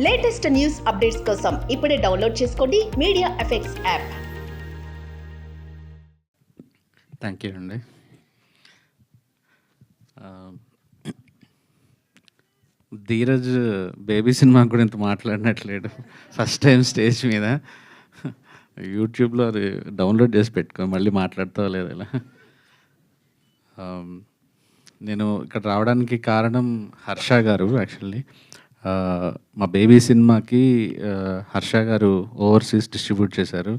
Latest news updates కోసం ఇప్పుడే download చేసుకోండి media effects app. Thank you అండి. ధీరజ్ బేబీ సినిమా కూడా ఇంత మాట్లాడినట్లేడు. ఫస్ట్ టైం స్టేజ్ మీద యూట్యూబ్లో అది డౌన్లోడ్ చేసి పెట్టుకో, మళ్ళీ మాట్లాడుతావు లేదు ఇలా. నేను ఇక్కడ రావడానికి కారణం హర్ష గారు. యాక్చువల్లీ మా బేబీ సినిమాకి హర్ష గారు ఓవర్సీస్ డిస్ట్రిబ్యూట్ చేశారు.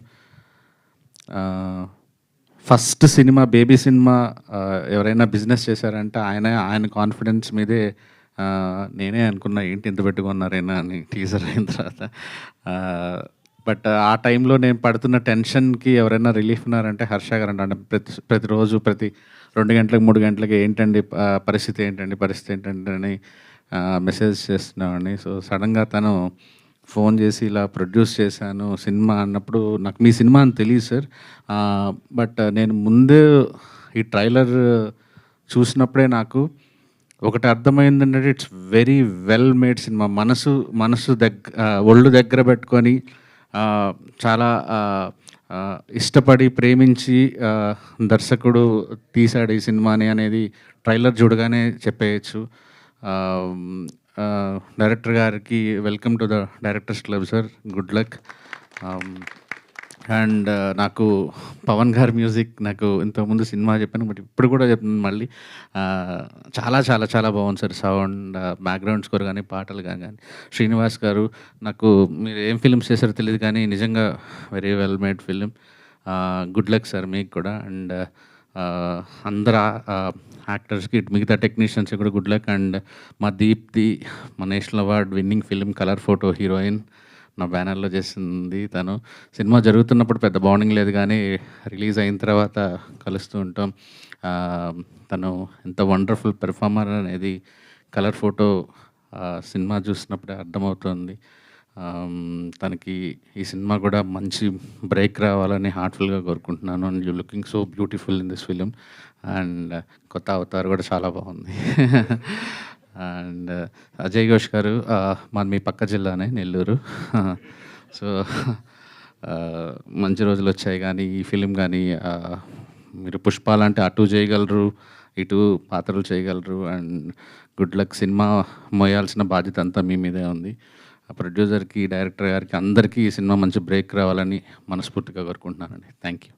ఫస్ట్ సినిమా బేబీ సినిమా ఎవరైనా బిజినెస్ చేశారంటే ఆయన కాన్ఫిడెన్స్ మీదే నేనే అనుకున్నా ఏంటి ఇంత పెట్టుకున్నారైనా అని టీజర్ అయిన తర్వాత. బట్ ఆ టైంలో నేను పడుతున్న టెన్షన్కి ఎవరైనా రిలీఫ్ ఉన్నారంటే హర్ష గారు అంటే ప్రతిరోజు ప్రతి 2 గంటలకు 3 గంటలకి ఏంటండి పరిస్థితి ఏంటండి అని మెసేజ్ చేస్తున్నామని. సో సడన్గా తను ఫోన్ చేసి ఇలా ప్రొడ్యూస్ చేశాను సినిమా అన్నప్పుడు నాకు మీ సినిమా అని తెలియదు సార్. బట్ నేను ముందు ఈ ట్రైలర్ చూసినప్పుడే నాకు ఒకటి అర్థమైందంటే it's very well made cinema. మనసు ఒళ్ళు దగ్గర పెట్టుకొని చాలా ఇష్టపడి ప్రేమించి దర్శకుడు తీశాడు ఈ సినిమాని అనేది ట్రైలర్ చూడగానే చెప్పేయచ్చు. డైరెక్టర్ గారికి welcome to the directors club sir, good luck. And నాకు పవన్ గారి మ్యూజిక్ నాకు ఇంతకుముందు సినిమా చెప్పాను, బట్ ఇప్పుడు కూడా చెప్తున్నాను మళ్ళీ. చాలా చాలా చాలా బాగుంది సార్. సౌండ్, బ్యాక్గ్రౌండ్ స్కోర్ కానీ, పాటలు కానీ. శ్రీనివాస్ గారు, నాకు మీరు ఏం ఫిల్మ్స్ చేశారో తెలియదు కానీ నిజంగా very well made film. Good luck sir మీకు కూడా. అండ్ అందరు యాక్టర్స్కి, మిగతా టెక్నీషియన్స్కి కూడా గుడ్ లక్. అండ్ మా దీప్తి, మా national award winning film colour photo heroine, నా బ్యానర్లో చేసింది తను. సినిమా జరుగుతున్నప్పుడు పెద్ద బాండింగ్ లేదు కానీ రిలీజ్ అయిన తర్వాత కలుస్తూ ఉంటాం. తను ఎంత వండర్ఫుల్ పెర్ఫార్మర్ అనేది కలర్ ఫోటో సినిమా చూసినప్పుడే అర్థమవుతుంది. తనకి ఈ సినిమా కూడా మంచి బ్రేక్ రావాలని హార్ట్ఫుల్గా కోరుకుంటున్నాను. And you looking so beautiful in this film. And కొత్త అవతార్ కూడా చాలా బాగుంది. అండ్ అజయ్ ఘోష్ గారు, మాది మీ పక్క జిల్లానే, నెల్లూరు. సో మంచి రోజులు వచ్చాయి కానీ ఈ ఫిలిం కానీ మీరు పుష్పాలంటే అటు చేయగలరు, ఇటు పాత్రలు చేయగలరు. And good luck. సినిమా మోయాల్సిన బాధ్యత అంతా మీ మీదే ఉంది. ఆ ప్రొడ్యూసర్కి, డైరెక్టర్ గారికి, అందరికీ ఈ సినిమా మంచి బ్రేక్ రావాలని మనస్ఫూర్తిగా కోరుకుంటున్నానండి. Thank you.